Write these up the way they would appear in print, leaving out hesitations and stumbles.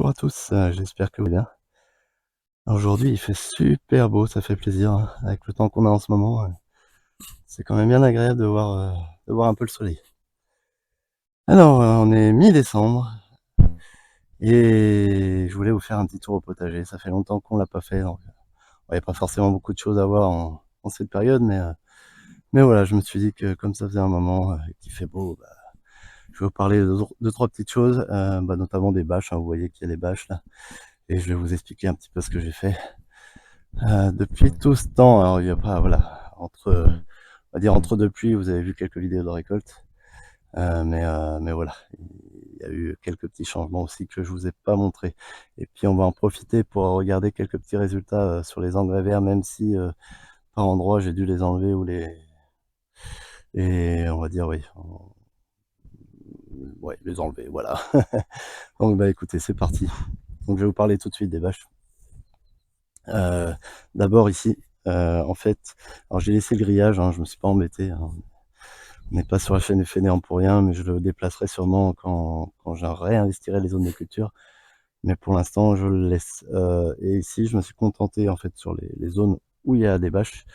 Bonjour à tous, j'espère que vous allez bien. Alors aujourd'hui, il fait super beau, ça fait plaisir, hein, avec le temps qu'on a en ce moment, c'est quand même bien agréable de voir un peu le soleil. Alors, on est mi-décembre et je voulais vous faire un petit tour au potager. Ça fait longtemps qu'on l'a pas fait, donc il y a pas forcément beaucoup de choses à voir en cette période, mais voilà, je me suis dit que comme ça faisait un moment, qu'il fait beau, bah, je vais vous parler de 2-3 petites choses, notamment des bâches, hein. Vous voyez qu'il y a des bâches là et je vais vous expliquer un petit peu ce que j'ai fait. Depuis tout ce temps, alors il y a pas voilà, on va dire entre 2 pluies, vous avez vu quelques vidéos de récolte, mais voilà, il y a eu quelques petits changements aussi que je vous ai pas montrés et puis on va en profiter pour regarder quelques petits résultats, sur les engrais verts, même si, par endroits j'ai dû les enlever ou on va dire oui, ouais, les enlever, voilà. Donc bah, écoutez, c'est parti. Donc je vais vous parler tout de suite des bâches. Heu, D'abord ici, en fait, alors j'ai laissé le grillage, hein, je me suis pas embêté, hein. On n'est pas sur la chaîne des fainéants pour rien, mais je le déplacerai sûrement quand je réinvestirai les zones de culture. Mais pour l'instant, je le laisse. Et ici, je me suis contenté, en fait, sur les zones où il y a des bâches.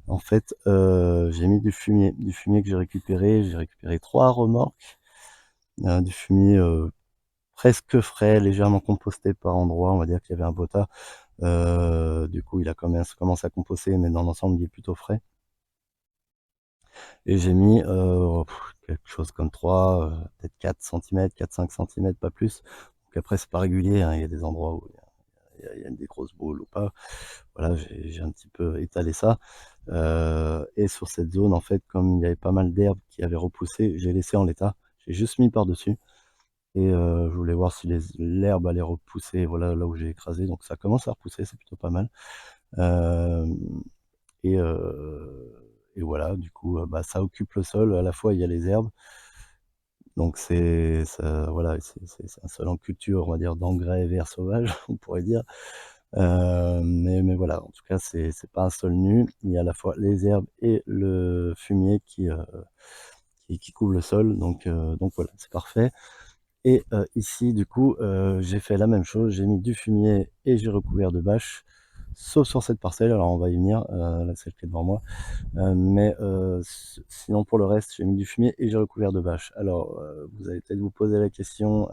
En fait, j'ai mis du fumier que j'ai récupéré. J'ai récupéré 3 remorques, du fumier, presque frais, légèrement composté par endroits. On va dire qu'il y avait un beau tas. Du coup, il a commencé à composter, mais dans l'ensemble, il est plutôt frais. Et j'ai mis, quelque chose comme 3, peut-être 4 centimètres, 4-5 centimètres, pas plus. Donc après c'est pas régulier, hein, il y a des endroits où il y a des grosses boules ou pas. Voilà, j'ai un petit peu étalé ça, et sur cette zone, en fait, comme il y avait pas mal d'herbes qui avaient repoussé, j'ai laissé en l'état. J'ai juste mis par-dessus et je voulais voir si l'herbe allait repousser, voilà, là où j'ai écrasé. Donc ça commence à repousser, c'est plutôt pas mal. Hem et voilà, du coup, bah, ça occupe le sol. À la fois, il y a les herbes, donc c'est ça voilà, c'est un sol en culture, on va dire, d'engrais verts sauvages, on pourrait dire. Mais voilà, en tout cas, c'est pas un sol nu. Il y a à la fois les herbes et le fumier qui couvre le sol, donc voilà, c'est parfait. Et ici, du coup, j'ai fait la même chose, j'ai mis du fumier et j'ai recouvert de bâches, sauf sur cette parcelle. Alors on va y venir, là, celle qui est devant moi. Sinon pour le reste, j'ai mis du fumier et j'ai recouvert de bâches. Alors, vous allez peut-être vous poser la question,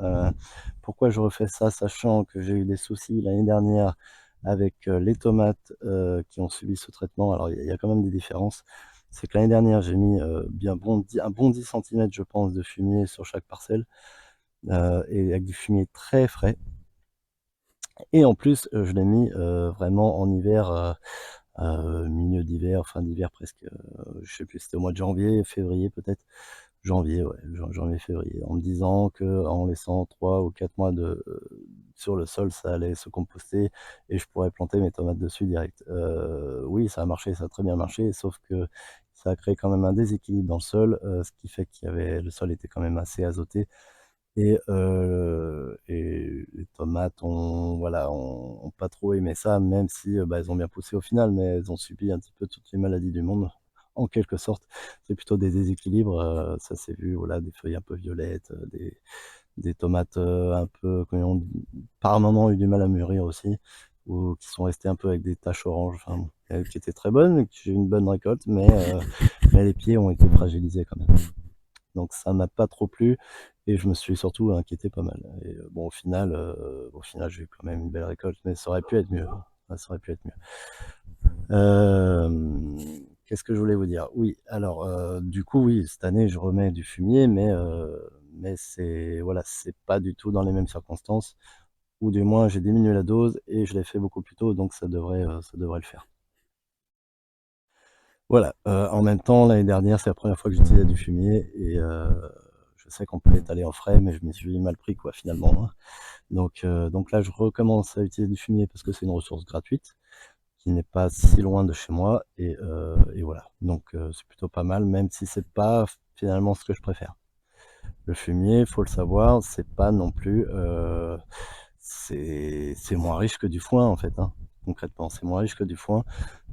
pourquoi je refais ça, sachant que j'ai eu des soucis l'année dernière avec, les tomates, qui ont subi ce traitement? Alors il y a quand même des différences. C'est que l'année dernière, j'ai mis, un bon 10 centimètres, je pense, de fumier sur chaque parcelle, et avec du fumier très frais, et en plus, je l'ai mis, vraiment en hiver, milieu d'hiver, fin d'hiver presque, je sais plus, c'était au mois de janvier, février peut-être? Janvier, ouais, janvier, février, en me disant qu'en laissant 3 ou 4 mois sur le sol, ça allait se composter et je pourrais planter mes tomates dessus direct. Oui, ça a marché, ça a très bien marché, sauf que ça a créé quand même un déséquilibre dans le sol, ce qui fait le sol était quand même assez azoté, et les tomates ont pas trop aimé ça, même si, bah, elles ont bien poussé au final, mais elles ont subi un petit peu toutes les maladies du monde, en quelque sorte. C'est plutôt des déséquilibres, ça s'est vu, voilà, des feuilles un peu violettes, des tomates, un peu qui ont par moments eu du mal à mûrir aussi, ou qui sont restées un peu avec des taches oranges, enfin bon, qui étaient très bonnes, que j'ai eu une bonne récolte, mais les pieds ont été fragilisés quand même. Donc ça m'a pas trop plu et je me suis surtout inquiété pas mal, et bon, au final j'ai eu quand même une belle récolte, mais ça aurait pu être mieux, hein. Ouais, ça aurait pu être mieux. Qu'est-ce que je voulais vous dire? Oui, alors, du coup, oui, cette année je remets du fumier, mais c'est voilà, c'est pas du tout dans les mêmes circonstances, ou du moins j'ai diminué la dose et je l'ai fait beaucoup plus tôt, donc ça devrait le faire. Voilà, en même temps, l'année dernière, c'est la première fois que j'utilisais du fumier, et je sais qu'on peut l'étaler en frais, mais je m'y suis mal pris, quoi, finalement, hein. Donc là, je recommence à utiliser du fumier parce que c'est une ressource gratuite qui n'est pas si loin de chez moi, et voilà. Donc c'est plutôt pas mal, même si c'est pas finalement ce que je préfère. Le fumier, faut le savoir, c'est pas non plus, c'est moins riche que du foin, en fait, hein, concrètement. C'est moins riche que du foin,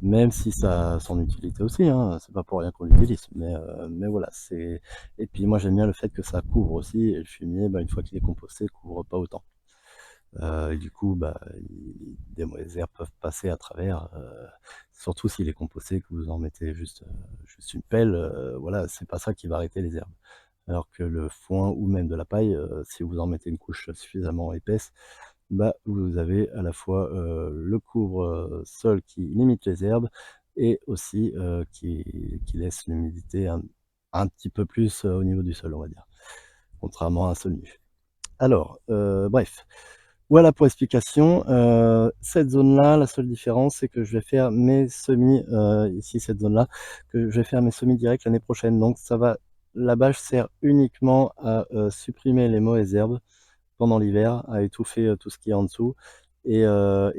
même si ça a son utilité aussi, hein, c'est pas pour rien qu'on l'utilise, mais voilà, et puis moi, j'aime bien le fait que ça couvre aussi, et le fumier, bah, une fois qu'il est composté, couvre pas autant. et du coup, bah, i des mauvaises herbes peuvent passer à travers, surtout s'il est composté, que vous en mettez juste une pelle, voilà, c'est pas ça qui va arrêter les herbes. Alors que le foin ou même de la paille, si vous en mettez une couche suffisamment épaisse, bah, vous avez à la fois, le couvre-sol qui limite les herbes et aussi, qui laisse l'humidité un petit peu plus, au niveau du sol, on va dire, contrairement à un sol nu. Alors, bref, voilà pour l'explication. Cette zone-là, la seule différence, c'est que je vais faire mes semis, ici, cette zone-là, que je vais faire mes semis directs l'année prochaine. Donc ça va la bâche sert uniquement à, supprimer les mauvaises herbes pendant l'hiver, à étouffer, tout ce qui est en dessous et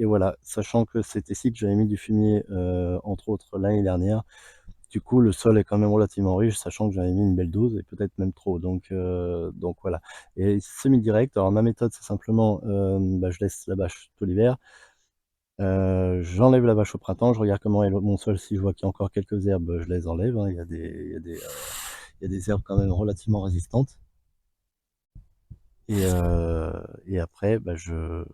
voilà. Sachant que c'était ici que j'avais mis du fumier, entre autres l'année dernière. Du coup, le sol est quand même relativement riche, sachant que j'avais mis une belle dose et peut-être même trop, donc voilà. Et semi-direct, alors ma méthode, c'est simplement, bah, je laisse la bâche tout l'hiver, j'enlève la bâche au printemps, je regarde comment est mon sol, si je vois qu'il y a encore quelques herbes, je les enlève, hein. Il y a des herbes quand même relativement résistantes et heu et après, bah, je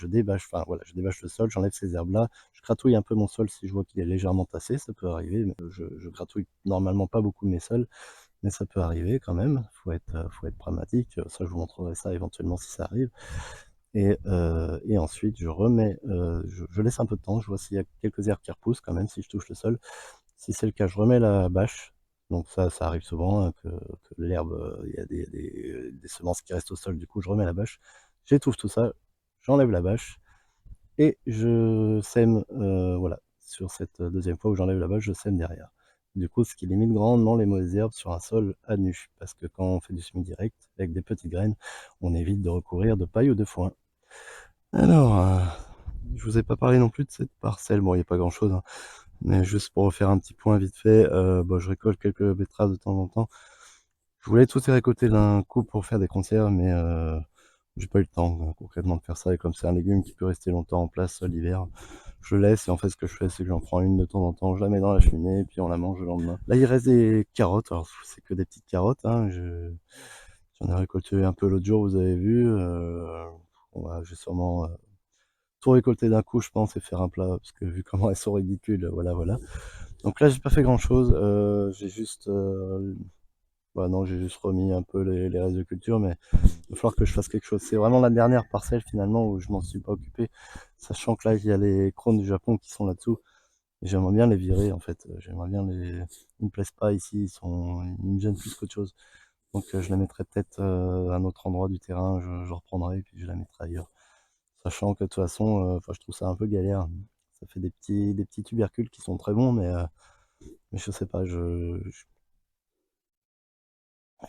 débâche, enfin voilà, je débâche le sol, j'enlève ces herbes-là, je gratouille un peu mon sol si je vois qu'il est légèrement tassé, ça peut arriver, mais je gratouille normalement pas beaucoup mes sols. Mais ça peut arriver quand même, faut être pragmatique, ça je vous montrerai ça éventuellement si ça arrive et ensuite je remets, je laisse un peu de temps, je vois s'il y a quelques herbes qui repoussent quand même si je touche le sol. Si c'est le cas, je remets la bâche, donc ça arrive souvent, hein, que l'herbe, il y a des semences qui restent au sol, du coup je remets la bâche, j'étouffe tout ça, j'enlève la bâche et je sème, voilà, sur cette, 2e fois où j'enlève la bâche, je sème derrière. Du coup, ce qui limite grandement les mauvaises herbes sur un sol à nu, parce que quand on fait du semis direct avec des petites graines, on évite de recourir de paille ou de foin. Alors, je vous ai pas parlé non plus de cette parcelle. Bon, il y a pas grand-chose, hein, mais juste pour refaire un petit point vite fait, bah, je récolte quelques betteraves de temps en temps. Je voulais tous les récolter d'un coup pour faire des conserves, mais j'ai pas eu le temps, concrètement de faire ça et comme c'est un légume qui peut rester longtemps en place, l'hiver, je laisse et en fait ce que je fais, c'est que j'en prends une de temps en temps, je la mets dans la cheminée et puis on la mange le lendemain. Là, il reste des carottes, alors c'est que des petites carottes, hein, j'en ai récolté un peu l'autre jour, vous avez vu, on va je vais sûrement, tout récolter d'un coup, je pense et faire un plat parce que vu comment elles sont ridicules, voilà, voilà. Donc là, j'ai pas fait grand chose, j'ai juste, bah, non, j'ai juste remis un peu les restes de culture, mais il va falloir que je fasse quelque chose. C'est vraiment la dernière parcelle finalement où je m'en suis pas occupé, sachant que là, il y a les crônes du Japon qui sont là-dessous et j'aimerais bien les virer en fait, j'aimerais bien les ils me plaisent pas ici, ils me gênent plus qu'autre chose. Donc je les mettrai peut-être, à un autre endroit du terrain, je reprendrai et puis je la mettrai ailleurs. Sachant que de toute façon, enfin je trouve ça un peu galère. Ça fait des petits tubercules qui sont très bons, mais je sais pas,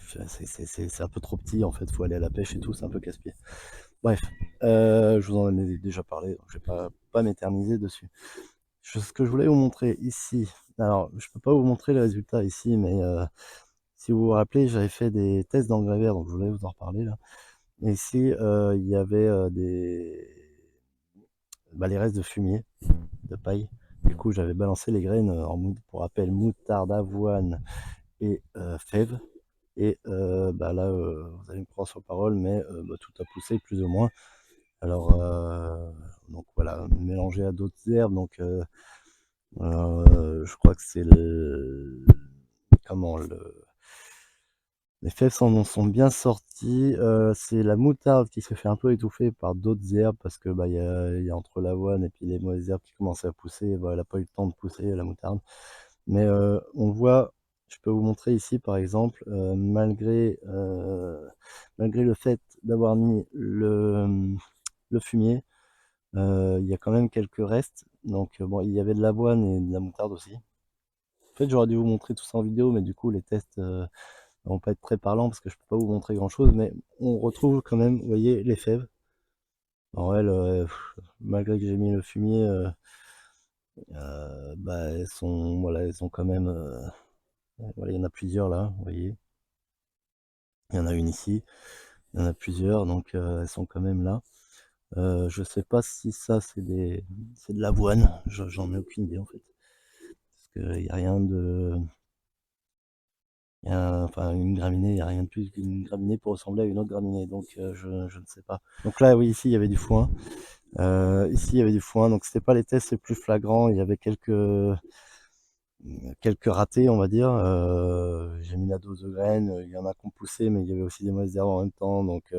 c'est un peu trop petit en fait, faut aller à la pêche et tout, c'est un peu casse-pied. Bref, je vous en ai déjà parlé, donc je vais pas m'éterniser dessus. Ce que je voulais vous montrer ici, alors je peux pas vous montrer les résultats ici, mais si vous vous rappelez, j'avais fait des tests d'engrais verts, donc je voulais vous en reparler là. Et ici, il y avait, les restes de fumier, de paille. Du coup, j'avais balancé les graines, pour rappel, moutarde, avoine et fèves. Et bah, là, vous allez me croire sur parole, mais bah, tout a poussé plus ou moins. Alors, donc voilà, mélangé à d'autres herbes, donc je crois que c'est comment? Les fèves s'en sont bien sorties, c'est la moutarde qui se fait un peu étouffer par d'autres herbes parce que, bah, il y a entre l'avoine et puis les mauvaises herbes qui commençaient à pousser, bah, elle a pas eu le temps de pousser la moutarde. Mais, on voit, je peux vous montrer ici par exemple, malgré le fait d'avoir mis le fumier, il y a quand même quelques restes. Donc, bon, il y avait de l'avoine et de la moutarde aussi. En fait, j'aurais dû vous montrer tout ça en vidéo, mais du coup les tests, vont pas être très parlants parce que je peux pas vous montrer grand chose, mais on retrouve quand même, vous voyez, les fèves. Alors elles, malgré que j'ai mis le fumier, bah, elles sont, voilà, elles sont quand même, voilà, il y en a plusieurs là, vous voyez? Il y en a une ici, il y en a plusieurs, donc elles sont quand même là. Je sais pas si ça c'est de l'avoine, j'en ai aucune idée en fait. Parce qu'il y a rien de Enfin une graminée, il y a rien de plus qu'une graminée pour ressembler à une autre graminée, donc je ne sais pas. Donc là, oui, ici, il y avait du foin. Ici, il y avait du foin, donc c'était pas les tests les plus flagrants. Il y avait quelques ratés, on va dire. J'ai mis la dose de graines, il y en a qui ont poussé, mais il y avait aussi des mauvaises herbes en même temps, donc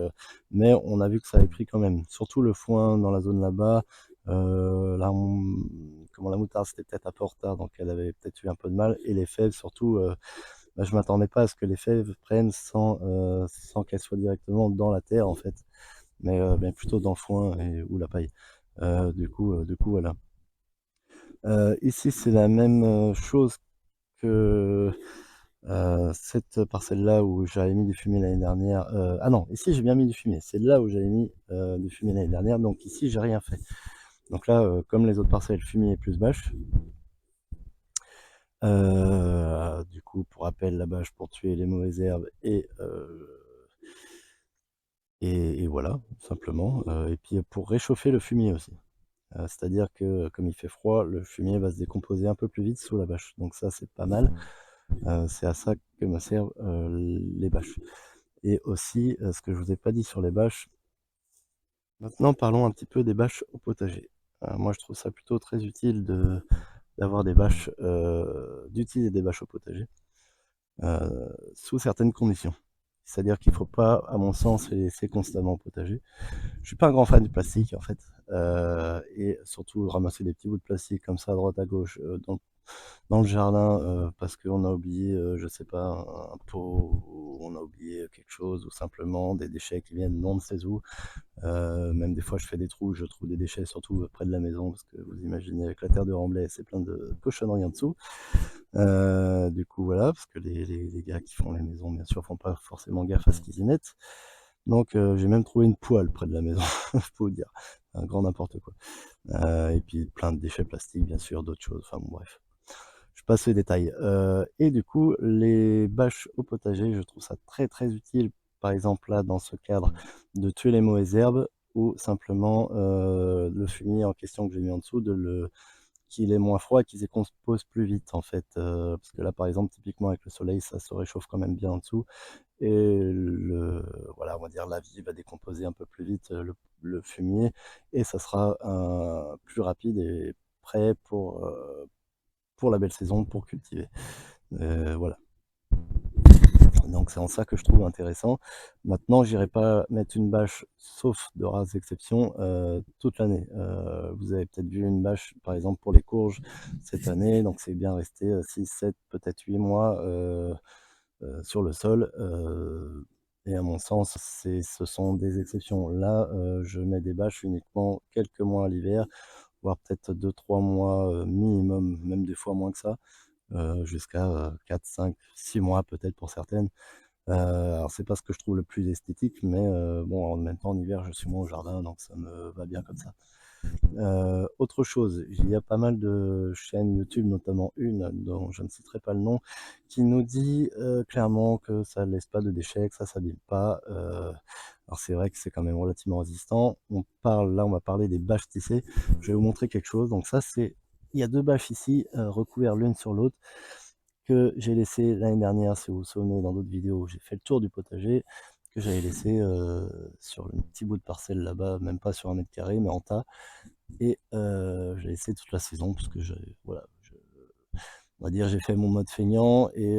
mais on a vu que ça avait pris quand même. Surtout le foin dans la zone là-bas. Là, comment la moutarde, c'était peut-être un peu en retard, donc elle avait peut-être eu un peu de mal. Et les fèves, surtout, bah, je m'attendais pas à ce que les fèves prennent sans qu'elles soient directement dans la terre, en fait, mais plutôt dans le foin ou la paille. Du coup, voilà. Ici, c'est la même chose que cette parcelle-là où j'avais mis du fumier l'année dernière. Ah non, ici j'ai bien mis du fumier. C'est là où j'avais mis du fumier l'année dernière. Donc ici, j'ai rien fait. Donc là, comme les autres parcelles, fumier plus bâche. Du coup, pour rappel, la bâche pour tuer les mauvaises herbes et voilà, simplement. Et puis pour réchauffer le fumier aussi. C'est-à-dire que comme il fait froid, le fumier va se décomposer un peu plus vite sous la bâche. Donc ça, c'est pas mal. C'est à ça que me servent les bâches. Et aussi, ce que je vous ai pas dit sur les bâches. Maintenant, parlons un petit peu des bâches au potager. Moi, je trouve ça plutôt très utile d'avoir des bâches, d'utiliser des bâches au potager, sous certaines conditions. C'est-à-dire qu'il ne faut pas, à mon sens, les laisser constamment au potager. Je suis pas un grand fan du plastique, en fait, et surtout ramasser des petits bouts de plastique comme ça à droite à gauche dans le jardin parce qu'on a oublié, je sais pas, un pot, ou on a oublié quelque chose, ou simplement des déchets qui viennent non de sait où. Même des fois, je fais des trous, je trouve des déchets, surtout près de la maison, parce que vous imaginez, avec la terre de remblai, c'est plein de cochonneries en dessous. Du coup, voilà, parce que les gars qui font les maisons, bien sûr, font pas forcément gaffe à ce qu'ils y mettent. Donc, j'ai même trouvé une poêle près de la maison, je peux vous dire, un grand n'importe quoi. Et puis plein de déchets plastiques, bien sûr, d'autres choses, enfin bon, bref. Je passe les détails. Et du coup, les bâches au potager, je trouve ça très très utile, par exemple là, dans ce cadre, de tuer les mauvaises herbes, ou simplement le fumier en question que j'ai mis en dessous, qu'il est moins froid et qu'il se décompose plus vite, en fait. Parce que là, par exemple, typiquement avec le soleil, ça se réchauffe quand même bien en dessous. Et voilà, on va dire la vie va décomposer un peu plus vite le fumier, et ça sera plus rapide et prêt pour la belle saison, pour cultiver. Voilà. Donc c'est en ça que je trouve intéressant. Maintenant, j'irai pas mettre une bâche, sauf de rares exceptions, toute l'année. Vous avez peut-être vu une bâche, par exemple pour les courges cette année, donc c'est bien resté 6, 7, peut-être 8 mois sur le sol. Et à mon sens, ce sont des exceptions. Là, je mets des bâches uniquement quelques mois à l'hiver, voire peut-être 2, 3 mois minimum, même des fois moins que ça, jusqu'à 4, 5, 6 mois peut-être pour certaines. Alors c'est pas ce que je trouve le plus esthétique, mais bon, en même temps, en hiver, je suis moins au jardin, donc ça me va bien comme ça. Autre chose, il y a pas mal de chaînes YouTube, notamment une dont je ne citerai pas le nom, qui nous dit clairement que ça ne laisse pas de déchets, que ça s'abîme pas. Alors c'est vrai que c'est quand même relativement résistant. On va parler des bâches tissées. Je vais vous montrer quelque chose. Donc ça, il y a deux bâches ici, recouvertes l'une sur l'autre, que j'ai laissé l'année dernière, si vous vous souvenez, dans d'autres vidéos, j'ai fait le tour du potager, que j'avais laissé sur un petit bout de parcelle là-bas, même pas sur 1 m², mais en tas. Et j'ai laissé toute la saison, parce que voilà, on va dire, j'ai fait mon mode feignant, et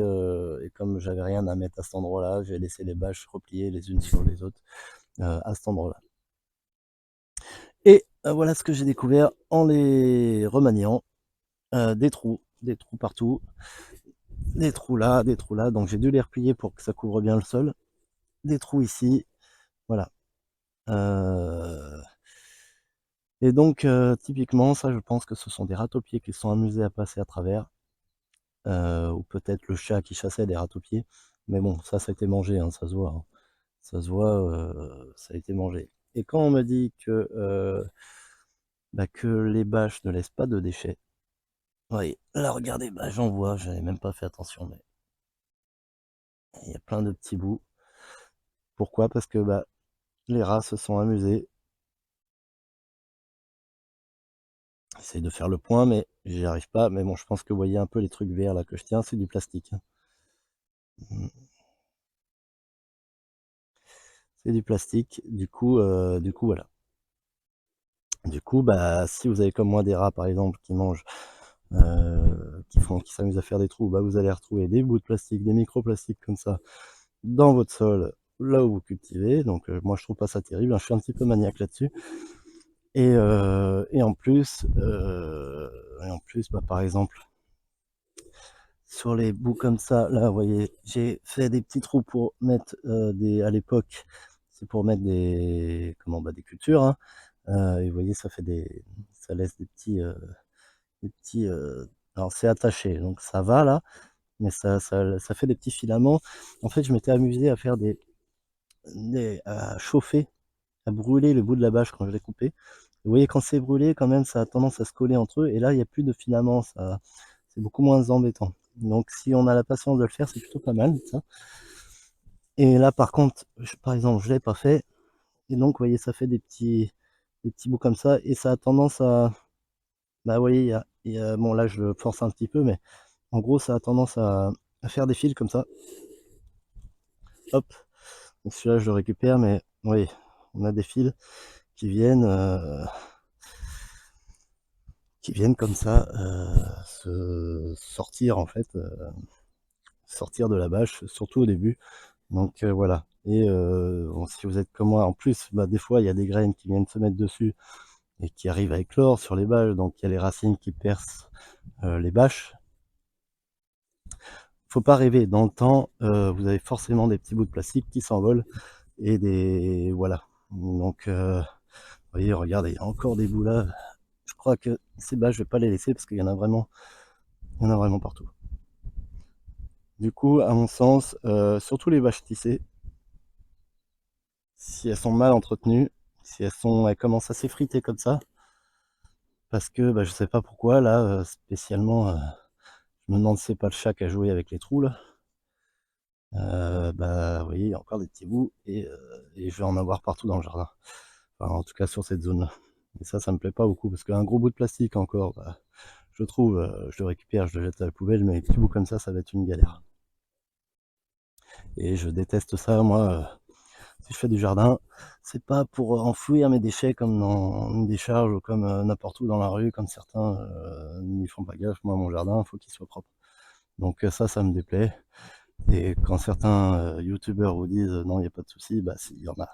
comme j'avais rien à mettre à cet endroit-là, j'ai laissé les bâches repliées les unes sur les autres à cet endroit-là. Et voilà ce que j'ai découvert en les remaniant. Des trous partout, des trous là, donc j'ai dû les replier pour que ça couvre bien le sol. Des trous ici, voilà. Et donc typiquement, ça, je pense que ce sont des râteaux-pieds qui se sont amusés à passer à travers, ou peut-être le chat qui chassait des râteaux-pieds. Mais bon, ça a été mangé, hein, ça se voit, hein. Ça se voit, ça a été mangé. Et quand on me dit que les bâches ne laissent pas de déchets, oui, là regardez, bah, j'en vois, j'avais même pas fait attention, mais il y a plein de petits bouts. Pourquoi? Parce que bah, les rats se sont amusés. J'essaie de faire le point, mais j'y arrive pas. Mais bon, je pense que vous voyez un peu les trucs verts là que je tiens, c'est du plastique, hein. Mmh. C'est du plastique, du coup, voilà. Du coup, bah, si vous avez comme moi des rats, par exemple, qui mangent, qui s'amusent à faire des trous, bah, vous allez retrouver des bouts de plastique, des microplastiques comme ça, dans votre sol, là où vous cultivez. Donc, moi, je trouve pas ça terrible, hein, je suis un petit peu maniaque là-dessus. Et en plus, bah, par exemple, sur les bouts comme ça, là, vous voyez, j'ai fait des petits trous pour mettre, des à l'époque, c'est pour mettre des comment? Bah, des cultures, hein, et vous voyez, ça laisse des petits, alors c'est attaché, donc ça va là, mais ça fait des petits filaments. En fait, je m'étais amusé à faire à chauffer, à brûler le bout de la bâche quand je l'ai coupé. Vous voyez, quand c'est brûlé, quand même, ça a tendance à se coller entre eux et là, il y a plus de filaments, ça c'est beaucoup moins embêtant. Donc si on a la patience de le faire, c'est plutôt pas mal ça. Et là, par contre, par exemple, je l'ai pas fait et donc vous voyez, ça fait des petits bouts comme ça et ça a tendance à bah, vous voyez, bon là, je le force un petit peu, mais en gros, ça a tendance à faire des fils comme ça. Hop, donc celui-là, je le récupère, mais oui, on a des fils qui viennent, comme ça, se sortir en fait, sortir de la bâche, surtout au début. Donc voilà. Et bon, si vous êtes comme moi, en plus, bah, des fois, il y a des graines qui viennent se mettre dessus et qui arrivent à éclore sur les bâches, donc il y a les racines qui percent, les bâches. Faut pas rêver, dans le temps, vous avez forcément des petits bouts de plastique qui s'envolent et des voilà. Donc vous voyez, regardez, il y a encore des bouts là. Je crois que ces bâches, je vais pas les laisser parce qu'il y en a vraiment partout. Du coup, à mon sens, surtout les vaches tissées, si elles sont mal entretenues, si elles commencent à s'effriter comme ça, parce que, bah, je sais pas pourquoi là, spécialement, je me demande si c'est pas le chat qui a joué avec les trous là. Bah, vous voyez, il y a encore des petits bouts et je vais en avoir partout dans le jardin. Enfin, en tout cas sur cette zone-là. Et ça me plaît pas beaucoup parce qu'un gros bout de plastique encore, bah, je trouve, je le récupère, je le jette à la poubelle, mais les petits bouts comme ça va être une galère. Et je déteste ça, moi, si je fais du jardin, c'est pas pour enfouir mes déchets comme dans une décharge ou comme, n'importe où dans la rue, comme certains, n'y font pas gaffe. Moi, mon jardin, faut qu'il soit propre. Donc ça me déplaît. Et quand certains, youtubeurs vous disent: «Non, il y a pas de souci», bah si, il y en a.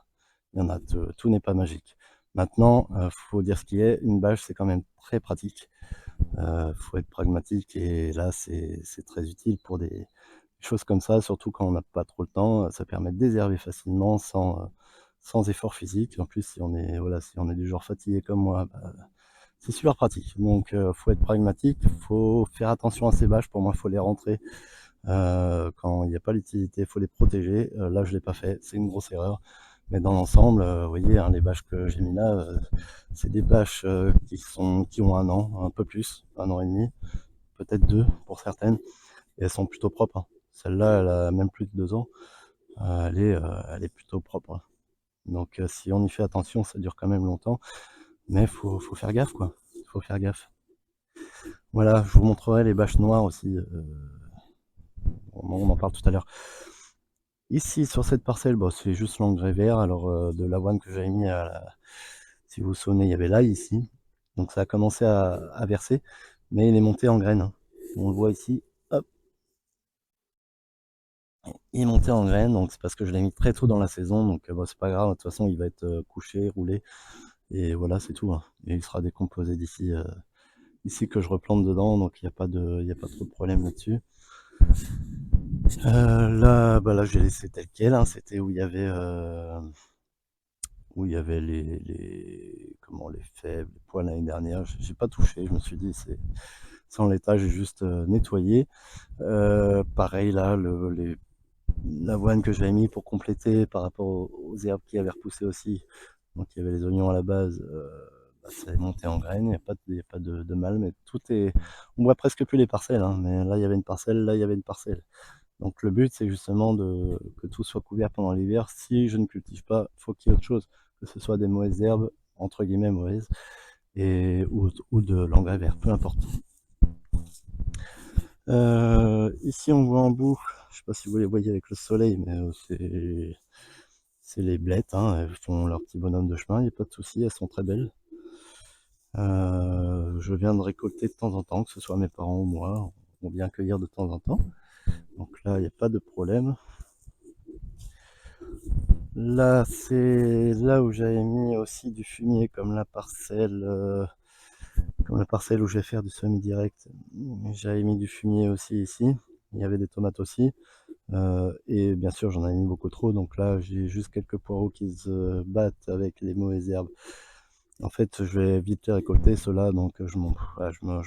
Il y en a, tout n'est pas magique. Maintenant, faut dire ce qui est, une bâche, c'est quand même très pratique. Faut être pragmatique et là, c'est très utile pour des choses comme ça, surtout quand on n'a pas trop le temps, ça permet de désherber facilement sans effort physique. En plus, si on est voilà, si on est du genre fatigué comme moi, bah, c'est super pratique. Donc faut être pragmatique, faut faire attention à ces bâches. Pour moi, faut les rentrer, quand il y a pas l'utilité, faut les protéger. Là, je l'ai pas fait, c'est une grosse erreur. Mais dans l'ensemble, vous voyez, hein, les bâches que j'ai mis là, c'est des bâches, qui ont 1 an, un peu plus, 1 an et demi, peut-être 2 pour certaines, et elles sont plutôt propres, hein. Celle-là, elle a même plus de 2 ans, elle est plutôt propre, hein. Donc si on y fait attention, ça dure quand même longtemps, mais faut faire gaffe, quoi. Faut faire gaffe. Voilà, je vous montrerai les bâches noires aussi, on en parle tout à l'heure. Ici, sur cette parcelle, bah, c'est juste l'engrais vert, alors, de l'avoine que j'avais mis à la si vous vous souvenez, il y avait l'ail ici, donc ça a commencé à verser, mais il est monté en graines, hein. On le voit ici, hop, il est monté en graines, donc c'est parce que je l'ai mis très tôt dans la saison, donc bah, c'est pas grave, de toute façon il va être, couché, roulé et voilà, c'est tout, hein, et il sera décomposé d'ici que je replante dedans, donc il y a pas trop de problème là-dessus. Là, bah, là, j'ai laissé tel quel, hein, c'était où il y avait les fèves, les poils l'année dernière. J'ai pas touché, je me suis dit: «C'est en l'état», j'ai juste, nettoyé. Pareil là, l'avoine que j'avais mis pour compléter par rapport aux herbes qui avaient repoussé aussi, donc il y avait les oignons à la base, bah, ça est monté en graines, il y a pas de mal, mais tout est on voit presque plus les parcelles, hein, mais là, il y avait une parcelle, là, il y avait une parcelle. Donc le but, c'est justement que tout soit couvert pendant l'hiver. Si je ne cultive pas, faut qu'il y ait autre chose, que ce soit des mauvaises herbes, entre guillemets «mauvaises», ou de l'engrais vert, peu importe. Ici, on voit en bout, je sais pas si vous les voyez avec le soleil, mais c'est les blettes, hein, elles font leur petit bonhomme de chemin, il y a pas de souci, elles sont très belles. Je viens de récolter de temps en temps, que ce soit mes parents ou moi, on vient cueillir de temps en temps. Donc là, il n'y a pas de problème. Là, c'est là où j'avais mis aussi du fumier, comme la parcelle où je vais faire du semi-direct. J'avais mis du fumier aussi ici. Il y avait des tomates aussi. Et bien sûr, j'en avais mis beaucoup trop. Donc là, j'ai juste quelques poireaux qui se battent avec les mauvaises herbes. En fait, je vais vite les récolter, ceux-là, donc je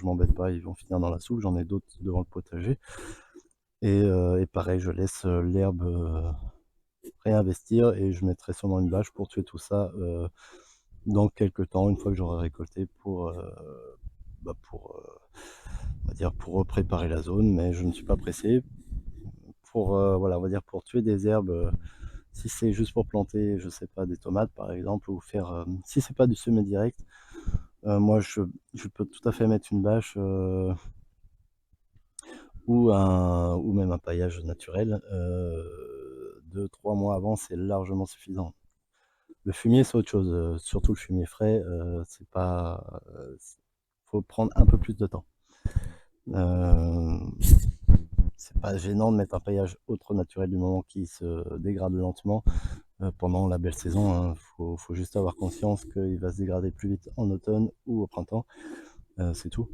m'embête pas, ils vont finir dans la soupe. J'en ai d'autres devant le potager. Et pareil, je laisse l'herbe réinvestir et je mettrai sûrement une bâche pour tuer tout ça dans quelques temps, une fois que j'aurai récolté on va dire pour préparer la zone, mais je ne suis pas pressé. Voilà, on va dire pour tuer des herbes, si c'est juste pour planter, je sais pas, des tomates par exemple, ou faire, si c'est pas du semer direct, moi je peux tout à fait mettre une bâche ou même un paillage naturel. 2-3 mois avant, c'est largement suffisant. Le fumier, c'est autre chose, surtout le fumier frais, c'est pas, faut prendre un peu plus de temps. Euh, c'est pas gênant de mettre un paillage autre naturel du moment qui se dégrade lentement pendant la belle saison. Hein. Faut juste avoir conscience qu'il va se dégrader plus vite en automne ou au printemps. C'est tout.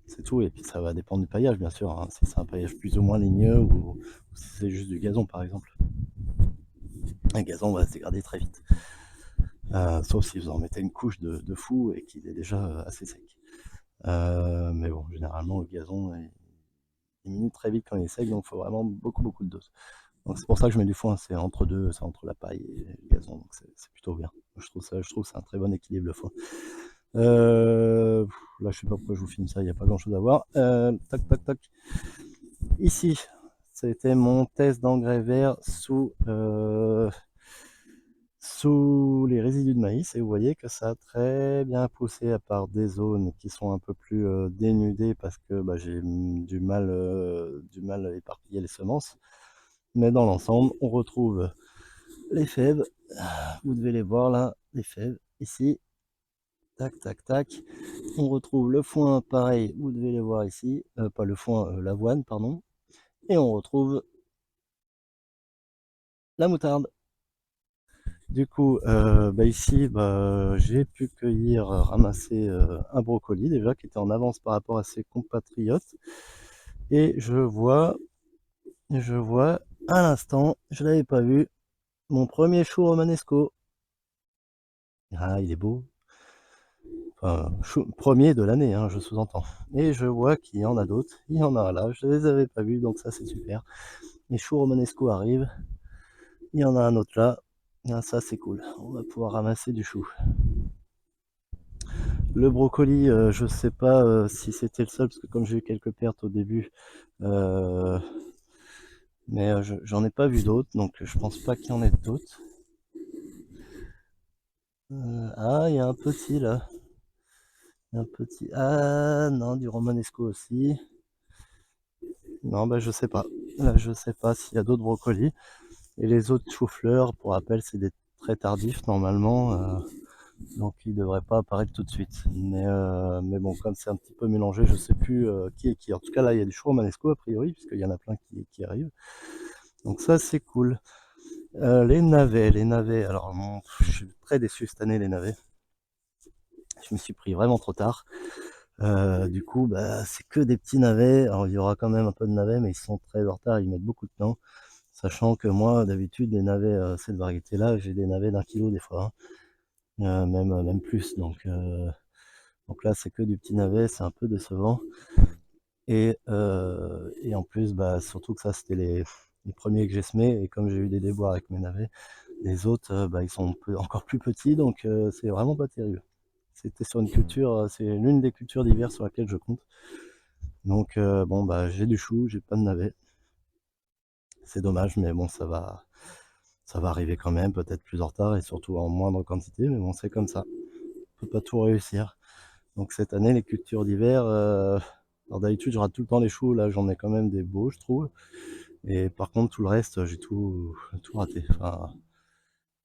C'est tout. Et puis ça va dépendre du paillage, bien sûr. Hein. Si c'est un paillage plus ou moins ligneux ou si c'est juste du gazon, par exemple. Un gazon va se dégrader très vite. Sauf si vous en mettez une couche de fou et qu'il est déjà assez sec. Mais bon, généralement, le gazon, il minue très vite quand il est sec, donc il faut vraiment beaucoup de doses. Donc c'est pour ça que je mets du foin, c'est entre deux, c'est entre la paille et le gazon, donc c'est plutôt bien. Je trouve que c'est un très bon équilibre le foin. Là, je sais pas pourquoi je vous filme ça, il n'y a pas grand chose à voir. Tac, tac, tac. Ici, c'était mon test d'engrais vert sous les résidus de maïs et vous voyez que ça a très bien poussé à part des zones qui sont un peu plus dénudées parce que j'ai du mal à éparpiller les semences, mais dans l'ensemble on retrouve les fèves, vous devez les voir là, les fèves ici, tac tac tac, on retrouve le foin pareil, vous devez les voir ici, pas le foin, l'avoine pardon, et on retrouve la moutarde. Du coup, ici, j'ai pu cueillir, ramasser un brocoli déjà qui était en avance par rapport à ses compatriotes. Et je vois à l'instant, je l'avais pas vu, mon premier chou romanesco. Ah, il est beau. Enfin, premier de l'année, hein, je sous-entends. Et je vois qu'il y en a d'autres. Il y en a un là, je les avais pas vus, donc ça c'est super. Les choux romanesco arrivent. Il y en a un autre là. Ah, ça c'est cool. On va pouvoir ramasser du chou. Le brocoli, je sais pas si c'était le seul, parce que comme j'ai eu quelques pertes au début, euh, mais j'en ai pas vu d'autres, donc je pense pas qu'il y en ait d'autres. Ah, il y a un petit là. Un petit. Ah non, du romanesco aussi. Non, je sais pas. Là, je sais pas s'il y a d'autres brocolis. Et les autres choux-fleurs, pour rappel, c'est des très tardifs normalement. Donc il devrait pas apparaître tout de suite. Mais bon, comme c'est un petit peu mélangé, je sais plus qui est qui. En tout cas, là, il y a du chou romanesco a priori, puisqu'il y en a plein qui arrivent. Donc ça, c'est cool. Les navets. Alors, je suis très déçu cette année, les navets. Je me suis pris vraiment trop tard. Du coup, c'est que des petits navets. Alors, il y aura quand même un peu de navets, mais ils sont très en retard. Ils mettent beaucoup de temps. Sachant que moi, d'habitude, les navets, cette variété-là, j'ai des navets d'1 kilo des fois. Hein. Même plus. Donc là, c'est que du petit navet, c'est un peu décevant. Et en plus, surtout que ça, c'était les premiers que j'ai semés. Et comme j'ai eu des déboires avec mes navets, les autres, ils sont encore plus petits. Donc c'est vraiment pas terrible. C'était sur une culture, c'est l'une des cultures d'hiver sur laquelle je compte. Donc bon, j'ai du chou, j'ai pas de navet. C'est dommage, mais bon, ça va arriver quand même, peut-être plus en retard et surtout en moindre quantité. Mais bon, c'est comme ça. On peut pas tout réussir. Donc cette année, les cultures d'hiver, alors d'habitude je rate tout le temps les choux, là j'en ai quand même des beaux je trouve. Et par contre, tout le reste, j'ai tout raté. Enfin,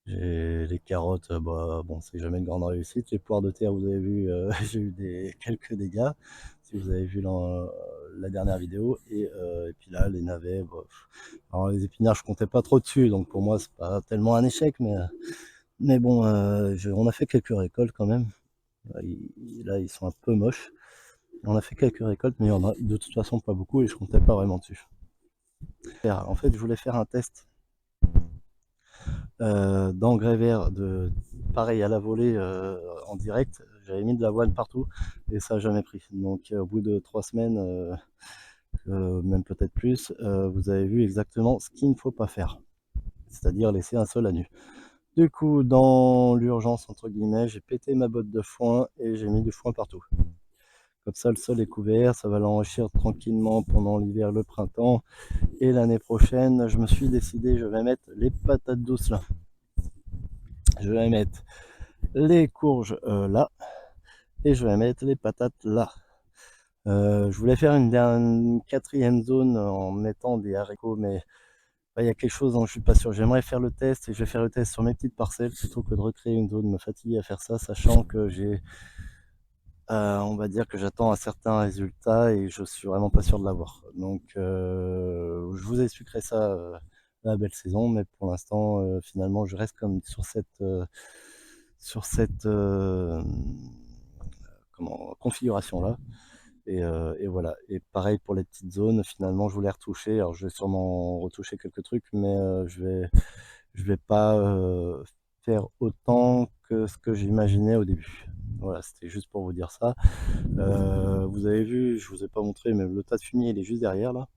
j'ai les carottes, bah, bon, c'est jamais une grande réussite. Les poires de terre, vous avez vu, j'ai eu quelques dégâts, si vous avez vu la dernière vidéo. Et puis là, les navets, bah, alors les épinards, je comptais pas trop dessus, donc pour moi, c'est pas tellement un échec, mais bon, on a fait quelques récoltes quand même. Là, ils sont un peu moches. On a fait quelques récoltes, mais il y en a de toute façon pas beaucoup et je comptais pas vraiment dessus. En fait, je voulais faire un test d'engrais vert, pareil à la volée en direct. J'avais mis de l'avoine partout et ça n'a jamais pris. Donc au bout de 3 semaines, même peut-être plus, vous avez vu exactement ce qu'il ne faut pas faire, c'est-à-dire laisser un sol à nu. Du coup, dans l'urgence, entre guillemets, j'ai pété ma botte de foin et j'ai mis du foin partout. Comme ça, le sol est couvert, ça va l'enrichir tranquillement pendant l'hiver, le printemps. Et l'année prochaine, je me suis décidé, je vais mettre les patates douces là. Je vais mettre les courges là. Et je vais mettre les patates là. Je voulais faire une quatrième zone en mettant des haricots, mais il y a quelque chose dont je suis pas sûr. J'aimerais faire le test et je vais faire le test sur mes petites parcelles plutôt que de recréer une zone, me fatiguer à faire ça, sachant que on va dire que j'attends un certain résultat et je suis vraiment pas sûr de l'avoir. Donc, je vous expliquerai ça la belle saison, mais pour l'instant, finalement, je reste comme sur cette configuration là. Et voilà. Et pareil pour les petites zones, finalement, je voulais retoucher. Alors, je vais sûrement retoucher quelques trucs, mais je vais pas faire autant que ce que j'imaginais au début. Voilà, c'était juste pour vous dire ça. Vous avez vu, je vous ai pas montré, mais le tas de fumier, il est juste derrière là.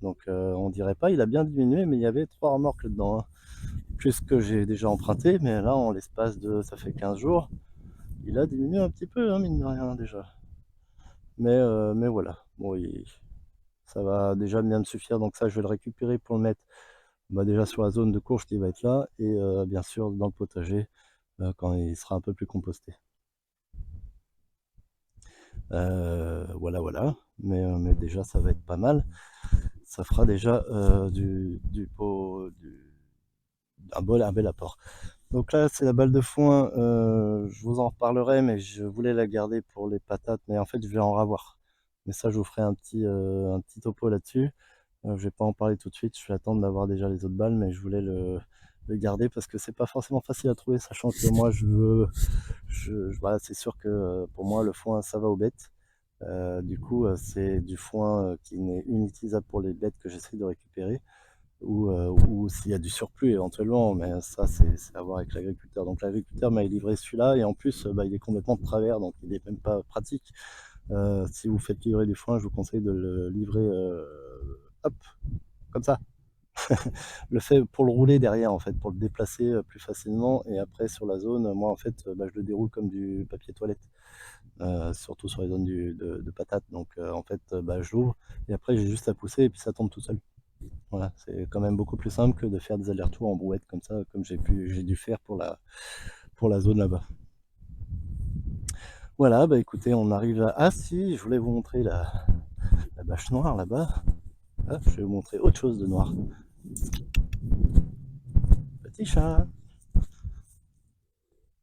Donc, on dirait pas, il a bien diminué, mais il y avait 3 remorques là-dedans, hein. Plus que j'ai déjà emprunté, mais là, en l'espace de, ça fait 15 jours, il a diminué un petit peu, hein, mine de rien déjà. Mais voilà. Bon, ça va déjà bien me suffire, donc ça je vais le récupérer pour le mettre bah, déjà sur la zone de courge qui va être là et bien sûr dans le potager quand il sera un peu plus composté. Voilà, mais déjà ça va être pas mal. Ça fera déjà un bel apport. Donc là c'est la balle de foin, je vous en reparlerai, mais je voulais la garder pour les patates, mais en fait je vais en ravoir. Mais ça je vous ferai un petit topo là-dessus. Je vais pas en parler tout de suite, je vais attendre d'avoir déjà les autres balles, mais je voulais le garder parce que c'est pas forcément facile à trouver, sachant que moi voilà, c'est sûr que pour moi le foin ça va aux bêtes. Du coup, c'est du foin qui n'est inutilisable pour les bêtes que j'essaie de récupérer, ou s'il y a du surplus éventuellement, mais ça c'est à voir avec l'agriculteur. Donc l'agriculteur m'a livré celui-là et en plus bah, il est complètement de travers, donc il est même pas pratique. Si vous faites livrer du foin, je vous conseille de le livrer hop, comme ça. Le fait pour le rouler derrière, en fait, pour le déplacer plus facilement. Et après, sur la zone, moi, en fait, bah, je le déroule comme du papier toilette, surtout sur les zones de patates. Donc, en fait, bah, je l'ouvre et après, j'ai juste à pousser et puis ça tombe tout seul. Voilà, c'est quand même beaucoup plus simple que de faire des allers-retours en brouette comme ça, comme j'ai dû faire pour la zone là-bas. Voilà, bah écoutez, on arrive à... Ah si, je voulais vous montrer la bâche noire là-bas. Ah, je vais vous montrer autre chose de noir. Petit chat.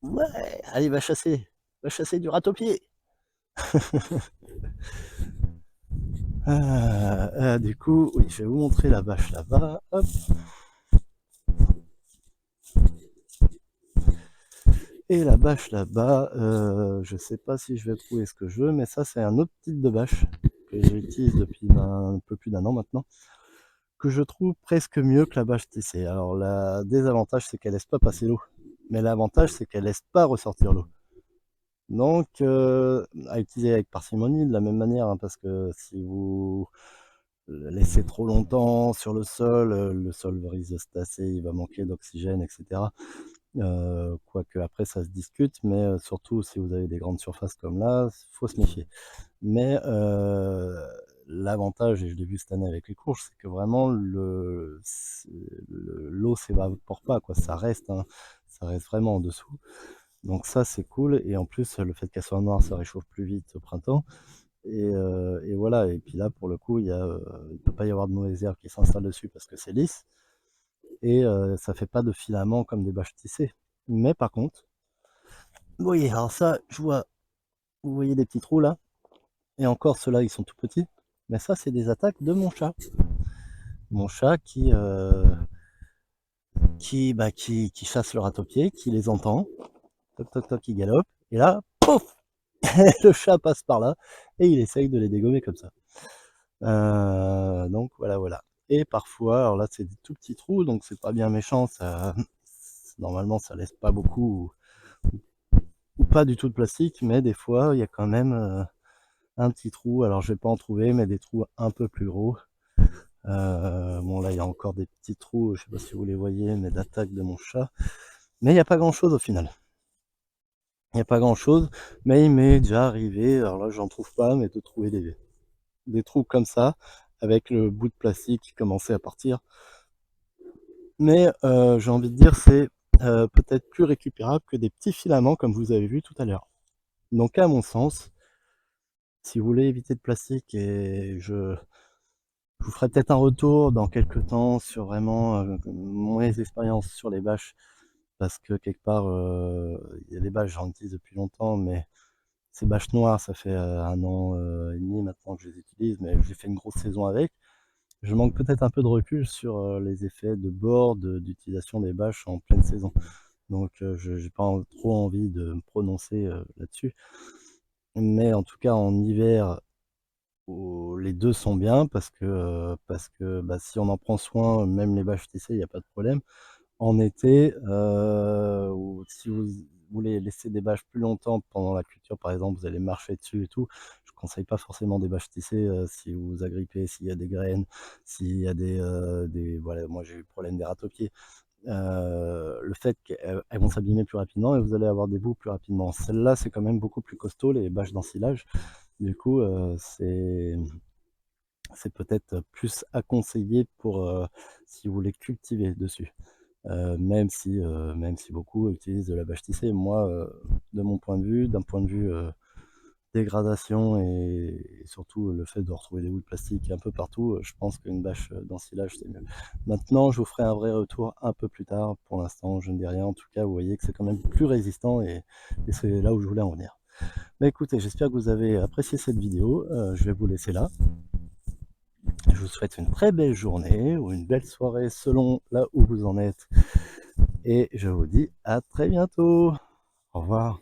Ouais, allez, va chasser. Va chasser du râteau-pied. Du coup, oui, je vais vous montrer la bâche là-bas. Hop. Et la bâche là-bas, je sais pas si je vais trouver ce que je veux, mais ça, c'est un autre type de bâche que j'utilise depuis un peu plus d'un an maintenant, que je trouve presque mieux que la bâche TC. Alors, le désavantage, c'est qu'elle laisse pas passer l'eau. Mais l'avantage, c'est qu'elle laisse pas ressortir l'eau. Donc, à utiliser avec parcimonie de la même manière, hein, parce que si vous le laissez trop longtemps sur le sol risque de se tasser, il va manquer d'oxygène, etc. Quoique après ça se discute, mais surtout si vous avez des grandes surfaces comme là, il faut se méfier. Mais l'avantage, et je l'ai vu cette année avec les courges, c'est que vraiment l'eau s'évapore pas, quoi, ça reste, hein, ça reste vraiment en dessous. Donc ça c'est cool, et en plus le fait qu'elle soit noire, ça réchauffe plus vite au printemps. et voilà. Et puis là, pour le coup, il peut pas y avoir de mauvaises herbes qui s'installent dessus parce que c'est lisse et ça fait pas de filaments comme des bâches tissées. Mais par contre, vous voyez, alors ça, vous voyez des petits trous là? Et encore ceux-là, ils sont tout petits. Mais ça, c'est des attaques de mon chat. Mon chat qui chasse le râteau-pied, qui les entend, toc toc toc, il galope, et là, pouf, le chat passe par là, et il essaye de les dégommer comme ça. Donc voilà, voilà. Et parfois, alors là c'est des tout petits trous, donc c'est pas bien méchant, ça, normalement ça laisse pas beaucoup, ou pas du tout de plastique, mais des fois il y a quand même un petit trou, alors je vais pas en trouver, mais des trous un peu plus gros. Bon là il y a encore des petits trous, je sais pas si vous les voyez, mais d'attaque de mon chat. Mais il n'y a pas grand chose au final. Il n'y a pas grand chose, mais il m'est déjà arrivé, alors là j'en trouve pas, mais de trouver des trous comme ça, avec le bout de plastique qui commençait à partir. Mais j'ai envie de dire, c'est peut-être plus récupérable que des petits filaments comme vous avez vu tout à l'heure. Donc à mon sens, si vous voulez éviter le plastique, et je vous ferai peut-être un retour dans quelques temps sur vraiment mes expériences sur les bâches, parce que quelque part, il y a des bâches, j'en utilise depuis longtemps, mais ces bâches noires, ça fait 1 an et demi maintenant que je les utilise, mais j'ai fait une grosse saison avec. Je manque peut-être un peu de recul sur les effets de bord d'utilisation des bâches en pleine saison. Donc je n'ai pas trop envie de me prononcer là-dessus. Mais en tout cas, en hiver, les deux sont bien parce que bah, si on en prend soin, même les bâches tissées, il n'y a pas de problème. En été, ou si vous voulez laisser des bâches plus longtemps pendant la culture, par exemple, vous allez marcher dessus et tout, je ne conseille pas forcément des bâches tissées, si vous agrippez, s'il y a des graines, s'il y a voilà, moi j'ai eu le problème des râteaux-pieds. Le fait qu'elles vont s'abîmer plus rapidement et vous allez avoir des bouts plus rapidement. Celles-là, c'est quand même beaucoup plus costaud, les bâches d'ensilage. Du coup, c'est peut-être plus à conseiller pour, si vous voulez cultiver dessus. Même si beaucoup utilisent de la bâche tissée. Moi, de mon point de vue, d'un point de vue dégradation et surtout le fait de retrouver des bouts de plastique un peu partout, je pense qu'une bâche d'ensilage, c'est mieux. Maintenant, je vous ferai un vrai retour un peu plus tard. Pour l'instant, je ne dis rien. En tout cas, vous voyez que c'est quand même plus résistant et c'est là où je voulais en venir. Mais écoutez, j'espère que vous avez apprécié cette vidéo. Je vais vous laisser là. Je vous souhaite une très belle journée ou une belle soirée selon là où vous en êtes. Et je vous dis à très bientôt. Au revoir.